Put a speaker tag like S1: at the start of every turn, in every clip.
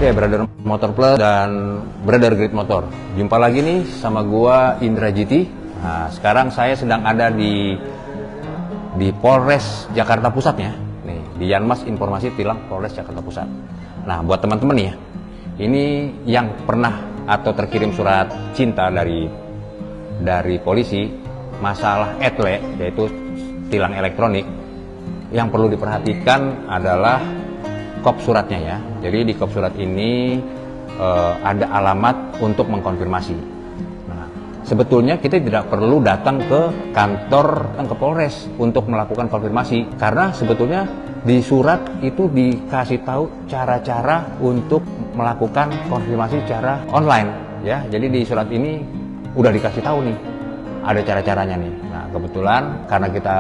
S1: Oke, Brother Motor Plus dan Brother Grid Motor. Jumpa lagi nih sama gua Indra GT. Nah, sekarang saya sedang ada di Polres Jakarta Pusatnya. Nih, di Yanmas Informasi Tilang Polres Jakarta Pusat. Nah, buat teman-teman nih ya. Ini yang pernah atau terkirim surat cinta dari polisi masalah etle, yaitu tilang elektronik. Yang perlu diperhatikan adalah kop suratnya ya. Jadi di kop surat ini ada alamat untuk mengkonfirmasi. Nah, sebetulnya kita tidak perlu datang ke kantor, ke Polres untuk melakukan konfirmasi, karena sebetulnya di surat itu dikasih tahu cara-cara untuk melakukan konfirmasi secara online ya. Jadi di surat ini udah dikasih tahu nih ada cara-caranya nih. Nah, kebetulan karena kita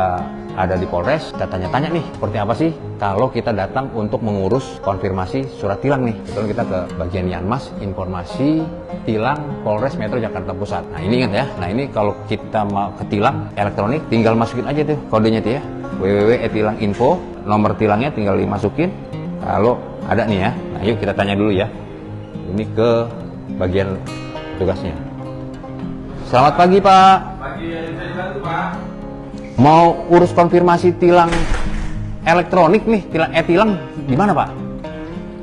S1: ada di Polres, kita tanya-tanya nih, seperti apa sih kalau kita datang untuk mengurus konfirmasi surat tilang nih. Kebetulan kita ke bagian Yanmas Informasi Tilang Polres Metro Jakarta Pusat. Nah, ini ingat ya. Nah, ini kalau kita mau ke tilang elektronik, tinggal masukin aja tuh kodenya tuh ya, www.etilang.info. Nomor tilangnya tinggal dimasukin. Kalau ada nih ya. Nah, yuk kita tanya dulu ya. Ini ke bagian tugasnya. Selamat pagi, Pak.
S2: Pagi, saya dibantu, Pak.
S1: Mau urus konfirmasi tilang elektronik nih, tilang di mana, Pak?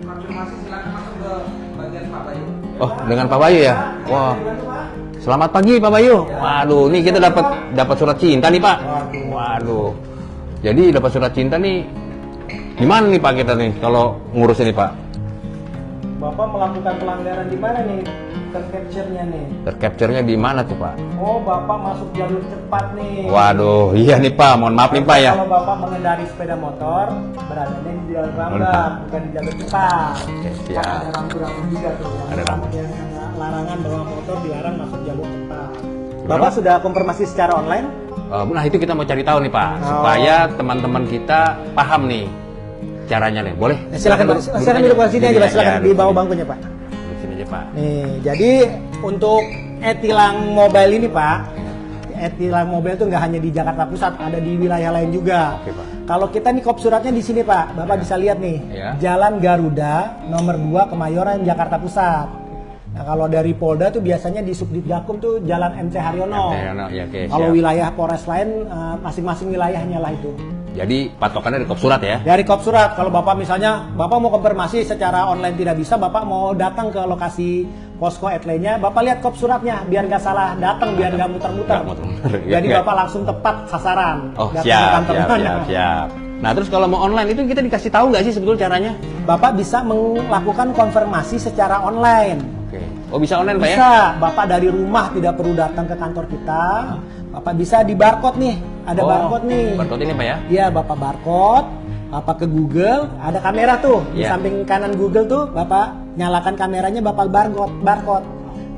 S2: Konfirmasi silakan masuk ke bagian Pak Bayu.
S1: Oh, dengan Pak Bayu ya. Wah. Selamat pagi, Pak Bayu. Waduh, nih kita dapat surat cinta nih, Pak. Waduh. Jadi dapat surat cinta nih. Gimana nih Pak kita nih kalau ngurus ini, Pak?
S3: Bapak melakukan pelanggaran di mana nih? Tercapture-nya nih.
S1: Tercapture-nya di mana tuh, Pak?
S3: Oh, Bapak masuk jalur cepat nih.
S1: Waduh, iya nih Pak. Mohon maaf nih Pak ya.
S3: Kalau Bapak mengendari sepeda motor, beradanya di jalur rambang, bukan di jalur cepat.
S1: Oke, siap.
S3: Ada rambu-rambu juga tuh.
S1: Ada rambu.
S3: Yang larangan bawa motor dilarang masuk jalur cepat. Bapak sudah konfirmasi secara online?
S1: Nah, itu kita mau cari tahu nih Pak, supaya teman-teman kita paham nih caranya nih. Boleh?
S3: Silakan duduk di sini aja, Pak. Silakan di bawah bangkunya, Pak.
S1: Di sini aja, Pak.
S3: Nih, jadi untuk e-tilang mobile ini, Pak, e-tilang mobile itu nggak hanya di Jakarta Pusat, ada di wilayah lain juga.
S1: Oke, Pak.
S3: Kalau kita nih kop suratnya di sini, Pak, Bapak bisa lihat nih,
S1: Ya.
S3: Jalan Garuda, nomor 2 Kemayoran, Jakarta Pusat. Nah, kalau dari Polda tuh biasanya di Subdit Gakum tuh Jalan MC Haryono.
S1: Ya, oke,
S3: Kalau
S1: siap.
S3: wilayah Polres lain, masing-masing wilayahnya lah itu.
S1: Jadi patokannya di kop surat ya?
S3: Dari kop surat, kalau Bapak misalnya, Bapak mau konfirmasi secara online tidak bisa, Bapak mau datang ke lokasi posko etle-nya, Bapak lihat kop suratnya, biar nggak salah datang, biar nggak muter-muter.
S1: Nggak muter-muter,
S3: Jadi
S1: ya.
S3: Bapak langsung tepat sasaran.
S1: Oh,
S3: datang ke
S1: siap,
S3: kantor
S1: siap,
S3: mana.
S1: siap. Nah, terus kalau mau online itu kita dikasih tahu nggak sih sebetulnya caranya?
S3: Bapak bisa melakukan konfirmasi secara online.
S1: Oke. Oh, bisa online Pak ya?
S3: Bisa, Bapak dari rumah tidak perlu datang ke kantor kita. Bapak bisa di barcode nih, ada barcode nih.
S1: Barcode ini Pak ya?
S3: Iya, Bapak barcode, Bapak ke Google, ada kamera tuh di
S1: Iya.
S3: samping kanan Google tuh, Bapak nyalakan kameranya, Bapak barcode.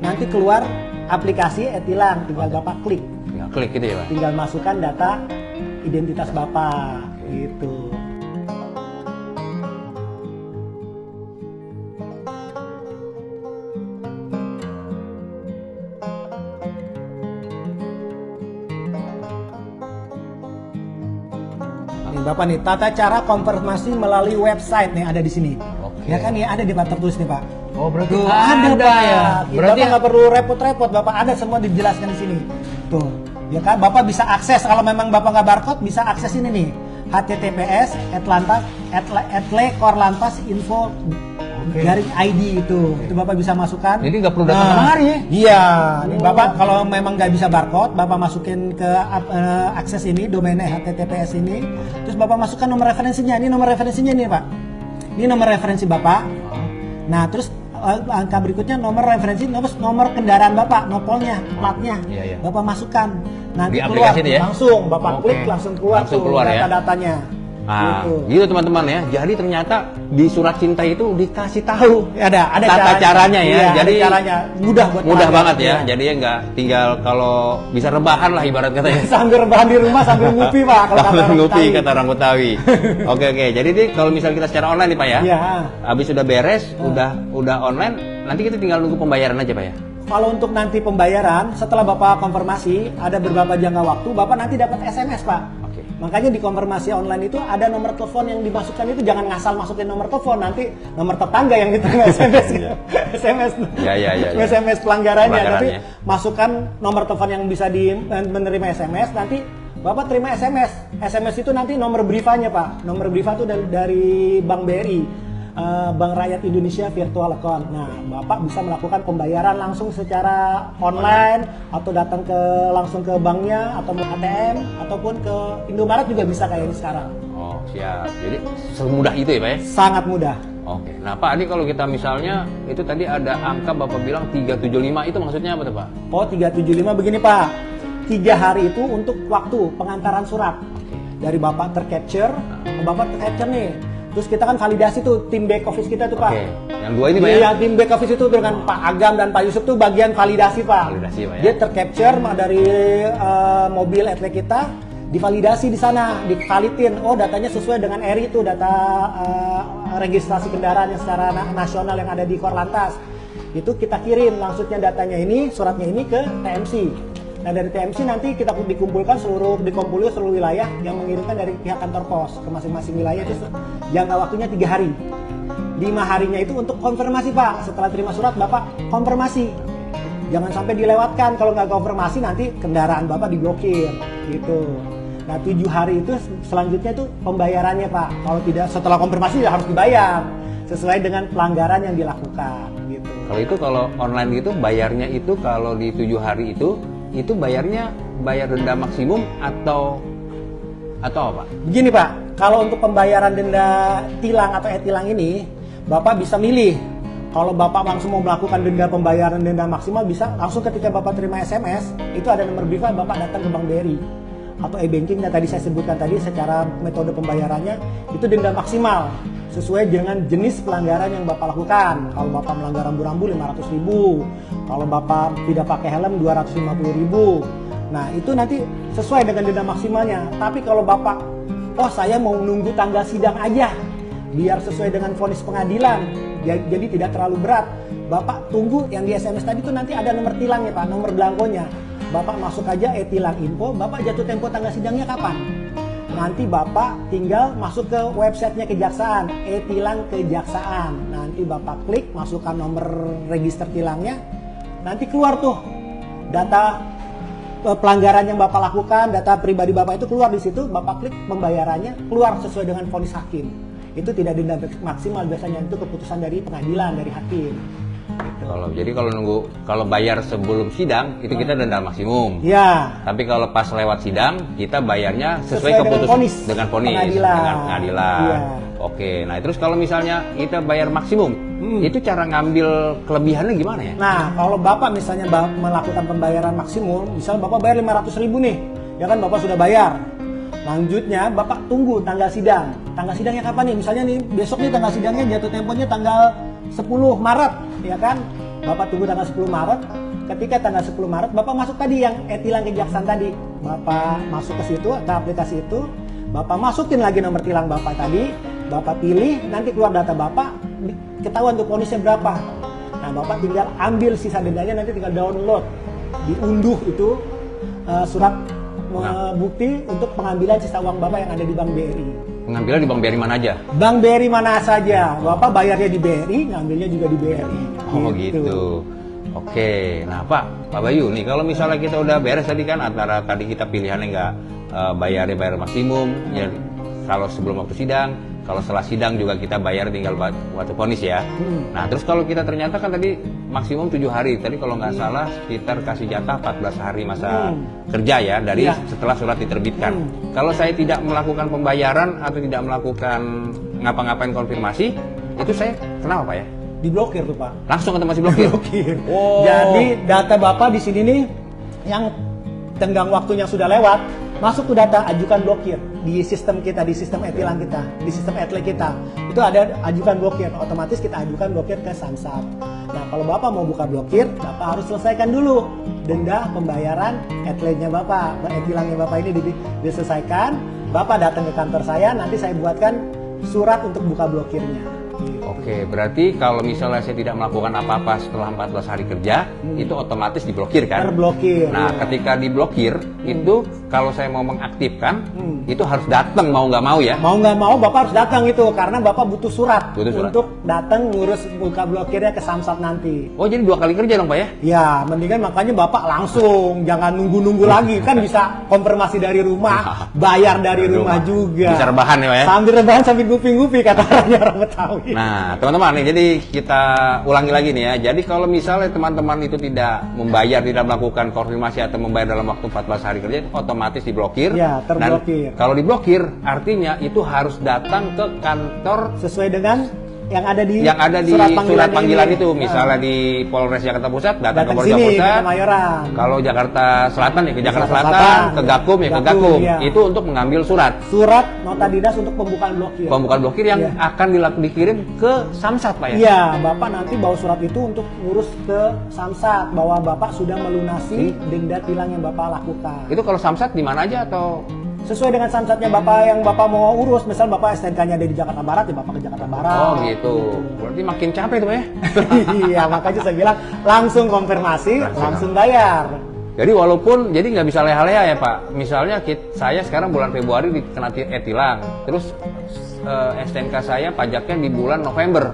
S3: Nanti keluar aplikasi e-tilang, tinggal Bapak klik,
S1: Tinggal klik gitu ya Pak?
S3: tinggal masukkan data identitas Bapak, gitu. Nih, Bapak nih, tata cara konfirmasi melalui website nih ada di sini.
S1: Oke.
S3: Ya kan nih ada di Pak tertulis nih Pak.
S1: Oh, berarti
S3: Tuh,
S1: ada
S3: Pak.
S1: ya? Berarti
S3: Bapak nggak perlu repot-repot, Bapak ada semua dijelaskan di sini. Tuh, ya kan Bapak bisa akses kalau memang Bapak nggak barcode bisa akses ini nih. HTTPS @lekorlantas.info garing ID itu Bapak bisa masukkan.
S1: Jadi nggak perlu datang kemari ya?
S3: Iya, nih Bapak kalau memang nggak bisa barcode, Bapak masukin ke akses ini domainnya HTTPS ini, terus Bapak masukkan nomor referensinya. Ini nomor referensinya nih Pak. Ini nomor referensi Bapak. Nah, terus angka berikutnya nomor referensi, nomor kendaraan Bapak, nopolnya, platnya.
S1: Iya.
S3: Bapak masukkan. Nanti
S1: Di
S3: keluar
S1: aplikasi itu ya?
S3: langsung Bapak
S1: Oke.
S3: klik langsung keluar
S1: Langsung
S3: tuh
S1: keluar ya?
S3: data-datanya.
S1: Nah, gitu teman-teman ya. Jadi ternyata di surat cinta itu dikasih tahu
S3: Ada
S1: tata caranya ya.
S3: Iya,
S1: Jadi
S3: ada caranya. Mudah buat
S1: mudah
S3: pelanggan.
S1: banget ya.
S3: Iya.
S1: Jadi ya nggak tinggal kalau bisa rebahan lah ibarat katanya.
S3: Sambil rebahan di rumah sambil ngupi Pak kalau kata
S1: Sambil
S3: orang
S1: ngupi
S3: Betawi.
S1: kata orang Betawi. Oke. Jadi nih kalau misalnya kita secara online nih Pak ya.
S3: Iya.
S1: Habis sudah beres, udah online, nanti kita tinggal nunggu pembayaran aja Pak ya.
S3: Kalau untuk nanti pembayaran setelah Bapak konfirmasi ada beberapa jangka waktu Bapak nanti dapat SMS Pak.
S1: Oke.
S3: Makanya di konfirmasi online itu ada nomor telepon yang dimasukkan, itu jangan ngasal masukin nomor telepon, nanti nomor tetangga yang diterima SMS. SMS.
S1: Ya.
S3: SMS pelanggarannya. Tapi
S1: Pelanggarannya.
S3: masukkan nomor telepon yang bisa menerima SMS, nanti Bapak terima SMS. SMS itu nanti nomor briefanya, Pak. Nomor briefnya itu dari Bank BRI. Bank Rakyat Indonesia Virtual Account. Nah, Bapak bisa melakukan pembayaran langsung secara online atau datang langsung ke banknya atau ATM ataupun ke Indomaret juga bisa kayak ini sekarang.
S1: Oh, siap. Jadi semudah itu ya, Pak ya?
S3: Sangat mudah.
S1: Oke. Nah, Pak, ini kalau kita misalnya itu tadi ada angka Bapak bilang 375, itu maksudnya apa tuh, Pak?
S3: Oh, 375 begini, Pak. 3 hari itu untuk waktu pengantaran surat. Dari Bapak tercapture, Bapak tercapture nih. Terus kita kan validasi tuh tim back office kita tuh, Pak.
S1: Oke. Yang dua ini, Pak ya?
S3: Iya, tim back office itu dengan Pak Agam dan Pak Yusuf tuh bagian validasi, Pak.
S1: Validasi, Pak ya?
S3: Dia tercapture dari mobil atlet kita, divalidasi di sana, divalidin. Oh, datanya sesuai dengan RI itu, data registrasi kendaraan yang secara nasional yang ada di Korlantas. Itu kita kirim langsungnya datanya ini, suratnya ini ke TMC. Nah, dari TMC nanti kita dikumpulkan seluruh wilayah yang mengirimkan dari pihak kantor pos ke masing-masing wilayah, itu jangka waktunya 3 hari. 5 harinya itu untuk konfirmasi, Pak. Setelah terima surat, Bapak konfirmasi. Jangan sampai dilewatkan. Kalau nggak konfirmasi nanti kendaraan Bapak diblokir gitu. Nah, 7 hari itu selanjutnya itu pembayarannya, Pak. Kalau tidak setelah konfirmasi ya harus dibayar sesuai dengan pelanggaran yang dilakukan gitu.
S1: Kalau online gitu bayarnya itu kalau di 7 hari itu bayarnya bayar denda maksimum atau apa?
S3: Begini, Pak, kalau untuk pembayaran denda tilang atau e-tilang ini, Bapak bisa milih. Kalau Bapak langsung mau melakukan pembayaran denda maksimal, bisa langsung ketika Bapak terima SMS, itu ada nomor BRI, Bapak datang ke Bank BRI. Atau e-banking yang tadi saya sebutkan tadi, secara metode pembayarannya, itu denda maksimal. Sesuai dengan jenis pelanggaran yang Bapak lakukan. Kalau Bapak melanggar rambu-rambu 500.000, kalau Bapak tidak pakai helm 250.000. Nah, itu nanti sesuai dengan denda maksimalnya. Tapi kalau Bapak, oh saya mau nunggu tanggal sidang aja, biar sesuai dengan vonis pengadilan, jadi tidak terlalu berat, Bapak tunggu yang di SMS tadi itu nanti ada nomor tilangnya, Pak, nomor belangkonya. Bapak masuk aja e-tilang info, Bapak jatuh tempo tanggal sidangnya kapan? Nanti Bapak tinggal masuk ke websitenya Kejaksaan, e-tilang Kejaksaan. Nanti Bapak klik, masukkan nomor register tilangnya, nanti keluar tuh data pelanggaran yang Bapak lakukan, data pribadi Bapak itu keluar di situ. Bapak klik pembayarannya, keluar sesuai dengan vonis hakim. Itu tidak denda maksimal, biasanya itu keputusan dari pengadilan, dari hakim. Gitu.
S1: Kalau bayar sebelum sidang itu kita denda maksimum.
S3: Ya.
S1: Tapi kalau pas lewat sidang kita bayarnya sesuai
S3: Sesuai
S1: keputusan
S3: dengan vonis pengadilan.
S1: pengadilan.
S3: Iya.
S1: Oke. Nah, terus kalau misalnya kita bayar maksimum, itu cara ngambil kelebihannya gimana ya?
S3: Nah, kalau Bapak misalnya melakukan pembayaran maksimum, misalnya Bapak bayar 500.000 nih, ya kan Bapak sudah bayar. Lanjutnya Bapak tunggu tanggal sidang. Tanggal sidangnya kapan nih? Misalnya nih besok nih tanggal sidangnya jatuh temponya tanggal 10 Maret, ya kan? Bapak tunggu tanggal 10 Maret. Ketika tanggal 10 Maret Bapak masuk tadi yang e-tilang Kejaksaan tadi. Bapak masuk ke situ, ke aplikasi itu, Bapak masukin lagi nomor tilang Bapak tadi, Bapak pilih, nanti keluar data Bapak, ketahuan tuh vonisnya berapa. Nah, Bapak tinggal ambil sisa dendanya, nanti tinggal download, diunduh itu surat bukti untuk pengambilan sisa uang Bapak yang ada di Bank BRI.
S1: Pengambilan di Bank BRI mana aja?
S3: Bank BRI mana saja, Bapak bayarnya di BRI, ngambilnya juga di BRI.
S1: Oh gitu. Oke, nah Pak Bayu nih, kalau misalnya kita udah beres tadi kan antara tadi kita pilihannya nggak bayar maksimum, ya kalau sebelum waktu sidang, kalau setelah sidang juga kita bayar tinggal waktu vonis ya. Nah terus kalau kita ternyata kan tadi maksimum 7 hari, tadi kalau nggak salah sekitar kasih jatah 14 hari masa kerja ya dari setelah surat diterbitkan. Kalau saya tidak melakukan pembayaran atau tidak melakukan ngapa-ngapain konfirmasi, itu saya kenapa Pak ya?
S3: Diblokir tuh Pak.
S1: Langsung atau masih blokir?
S3: Blokir.
S1: Oh.
S3: Jadi data Bapak di sini nih yang tenggang waktunya sudah lewat, masuk tuh data ajukan blokir di sistem kita, di sistem e-tilang kita, di sistem e-tilang kita. Itu ada ajukan blokir, otomatis kita ajukan blokir ke Samsat. Nah, kalau Bapak mau buka blokir, Bapak harus selesaikan dulu denda pembayaran e-tilangnya Bapak. E-tilangnya Bapak ini diselesaikan, Bapak datang ke kantor saya, nanti saya buatkan surat untuk buka blokirnya. Gitu.
S1: Oke, berarti kalau misalnya saya tidak melakukan apa-apa setelah 14 hari kerja, itu otomatis diblokir kan?
S3: Terblokir.
S1: Nah,
S3: ya.
S1: ketika diblokir, itu kalau saya mau mengaktifkan, itu harus datang mau nggak mau ya?
S3: Mau nggak mau Bapak harus datang itu karena Bapak butuh surat,
S1: Butuh surat.
S3: untuk datang ngurus buka blokirnya ke Samsat nanti.
S1: Oh, jadi 2 kali kerja dong Pak ya?
S3: Ya, mendingan makanya Bapak langsung, jangan nunggu-nunggu lagi. Kan bisa konfirmasi dari rumah, bayar dari rumah juga.
S1: Bisa rebahan ya Pak ya?
S3: Sambil rebahan sambil gupi-gupi kata orang Betawi.
S1: Nah, teman-teman nih, jadi kita ulangi lagi nih ya. Jadi kalau misalnya teman-teman itu tidak membayar, tidak melakukan konfirmasi atau membayar dalam waktu 14 hari kerja, itu otomatis diblokir.
S3: Ya, terblokir.
S1: Dan kalau diblokir, artinya itu harus datang ke kantor
S3: Sesuai dengan yang ada di
S1: surat panggilan
S3: ini.
S1: itu. Misalnya di Polres Jakarta Pusat, datang ke
S3: Datang
S1: Polres
S3: sini,
S1: Jakarta
S3: ke
S1: Pusat.
S3: Kemayoran.
S1: Kalau Jakarta Selatan ya ke Jakarta
S3: Jakarta
S1: Selatan,
S3: Selatan,
S1: ke
S3: ya.
S1: Gakum ya ke
S3: Gakum,
S1: Gakum.
S3: iya.
S1: Itu untuk mengambil surat.
S3: Surat nota dinas untuk pembukaan blokir.
S1: Pembukaan blokir yang
S3: Iya.
S1: akan dikirim ke Samsat Pak ya?
S3: Iya, Bapak nanti bawa surat itu untuk ngurus ke Samsat bahwa Bapak sudah melunasi denda tilang yang Bapak lakukan.
S1: Itu kalau Samsat di mana aja atau
S3: Sesuai dengan Samsatnya Bapak yang Bapak mau urus, misal Bapak STNK-nya ada di Jakarta Barat, ya Bapak ke Jakarta Barat.
S1: Oh gitu. Berarti makin capek tuh Pak ya?
S3: Iya, makanya saya bilang langsung konfirmasi, langsung bayar.
S1: Jadi walaupun jadi nggak bisa leha-leha ya Pak. Misalnya saya sekarang bulan Februari dikena tilang, terus STNK saya pajaknya di bulan November.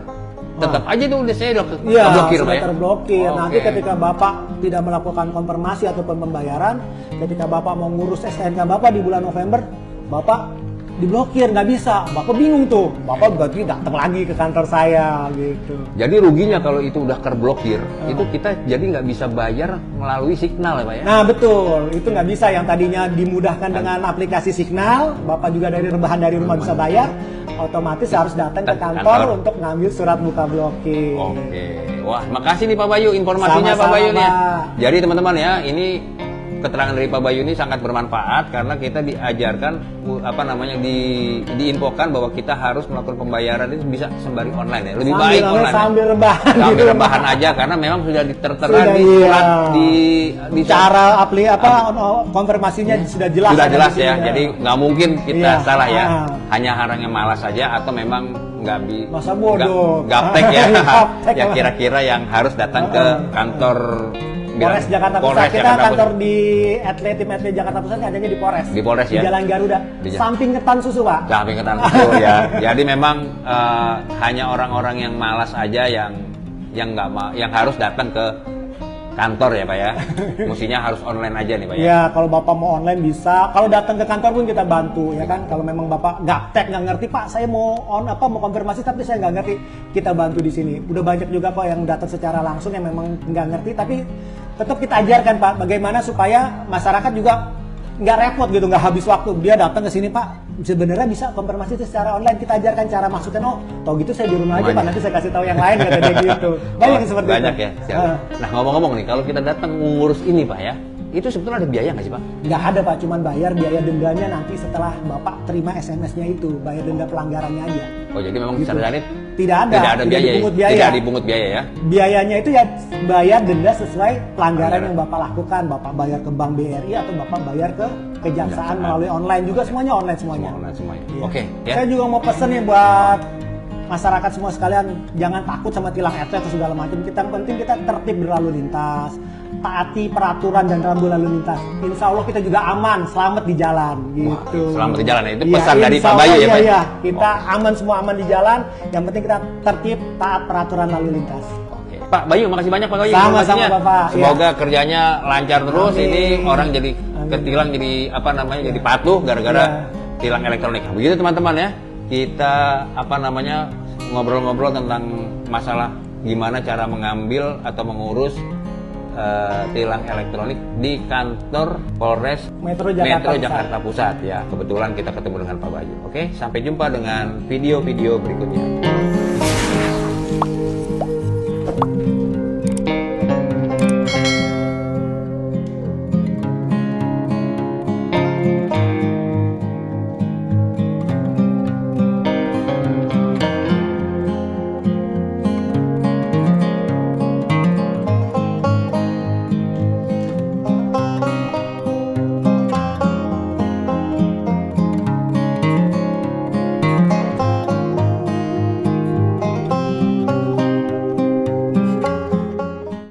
S1: Tetap aja tuh udah saya
S3: Iya,
S1: blokir Pak
S3: sudah
S1: ya?
S3: terblokir. Nanti
S1: Oke.
S3: ketika Bapak tidak melakukan konfirmasi ataupun pembayaran, ketika Bapak mau ngurus STNK Bapak di bulan November, Bapak diblokir, nggak bisa. Bapak bingung tuh. Bapak berarti datang lagi ke kantor saya gitu.
S1: Jadi ruginya kalau itu udah terblokir, itu kita jadi nggak bisa bayar melalui Signal ya Pak ya?
S3: Nah betul, itu nggak bisa. Yang tadinya dimudahkan dengan aplikasi Signal, Bapak juga dari rebahan dari rumah bisa bayar, otomatis harus datang ke kantor
S1: Kantor.
S3: untuk ngambil surat buka blokir.
S1: Oke, wah makasih nih Pak Bayu informasinya Pak
S3: Sama-sama,
S1: Bayu nih.
S3: Pak.
S1: Jadi teman-teman ya, ini keterangan dari Pak Bayu ini sangat bermanfaat karena kita diajarkan diinfokan bahwa kita harus melakukan pembayaran itu bisa sembari online ya. Lebih baik online.
S3: Sambil rebahan.
S1: Sambil
S3: di rumah.
S1: rebahan aja karena memang sudah tertera
S3: Sudah,
S1: di
S3: iya.
S1: surat di
S3: Cara konfirmasinya sudah jelas.
S1: sudah
S3: ada
S1: jelas
S3: di
S1: ya.
S3: sini.
S1: Jadi nggak mungkin kita
S3: Iya.
S1: salah ya.
S3: Ah.
S1: Hanya orangnya malas saja atau memang
S3: Masa bodoh.
S1: gaptek ya.
S3: Gaptek
S1: Ya
S3: emang.
S1: kira-kira yang harus datang ke kantor
S3: Polres Jakarta Pusat.
S1: Polres
S3: Kita
S1: Jakarta
S3: kantor
S1: Pusat.
S3: di tim atlet Jakarta Pusat adanya di Polres.
S1: Di Polres ya?
S3: Di Jalan Garuda.
S1: Di Jalan-
S3: Samping ketan susu, Pak.
S1: Samping ketan betul ya. Jadi memang hanya orang-orang yang malas aja yang yang harus datang ke kantor ya Pak ya. Mestinya harus online aja nih Pak ya.
S3: Ya, kalau Bapak mau online bisa. Kalau datang ke kantor pun kita bantu ya kan. Kalau memang Bapak gaptek nggak ngerti, Pak, saya mau mau konfirmasi tapi saya nggak ngerti, kita bantu di sini. Udah banyak juga Pak yang datang secara langsung yang memang nggak ngerti, tapi tetap kita ajarkan Pak bagaimana supaya masyarakat juga nggak repot gitu, nggak habis waktu. Dia datang ke sini Pak, sebenarnya bisa konfirmasi itu secara online. Kita ajarkan cara masukkan. Oh, tau gitu saya di rumah aja Pak, nanti saya kasih tahu yang lain kata dia gitu. Banyak yang seperti
S1: Banyak
S3: itu.
S1: ya. Siap. Nah ngomong-ngomong nih, kalau kita datang mengurus ini Pak ya, itu sebetulnya ada biaya nggak sih Pak?
S3: Nggak ada Pak, cuman bayar biaya dendanya nanti setelah Bapak terima SMS-nya itu, bayar denda pelanggarannya aja.
S1: Oh jadi memang
S3: Gitu.
S1: secara ini
S3: Tidak ada
S1: biaya,
S3: dipungut biaya.
S1: tidak dipungut biaya ya?
S3: Biayanya itu ya bayar denda sesuai pelanggaran yang Bapak lakukan. Bapak bayar ke Bank BRI atau Bapak bayar ke Kejaksaan melalui online juga, semuanya online semuanya.
S1: Semua online semuanya.
S3: Iya.
S1: Oke ya.
S3: Saya juga mau pesen nih buat masyarakat semua sekalian, jangan takut sama tilang RT atau segala macam. Kita yang penting kita tertib berlalu lintas, taati peraturan dan rambu lalu lintas. Insya Allah kita juga aman, selamat di jalan gitu.
S1: Selamat di jalan ya. Itu
S3: Iya,
S1: pesan dari
S3: insya
S1: Pak
S3: Allah,
S1: Bayu ya
S3: iya,
S1: Pak?
S3: iya. Kita aman, semua aman di jalan. Yang penting kita tertib, taat peraturan lalu lintas.
S1: Oke. Pak Bayu, makasih banyak Pak Bayu
S3: Sama-sama,
S1: informasinya.
S3: Bapak.
S1: Semoga kerjanya lancar terus.
S3: Amin.
S1: Ini orang jadi
S3: Amin.
S1: ketilang, jadi jadi patuh gara-gara
S3: Iya.
S1: tilang elektronik. Begitu teman-teman ya. Kita ngobrol-ngobrol tentang masalah gimana cara mengambil atau mengurus tilang elektronik di kantor Polres
S3: Metro Jakarta Pusat.
S1: Jakarta Pusat ya. Kebetulan kita ketemu dengan Pak Bayu. Oke, sampai jumpa dengan video-video berikutnya.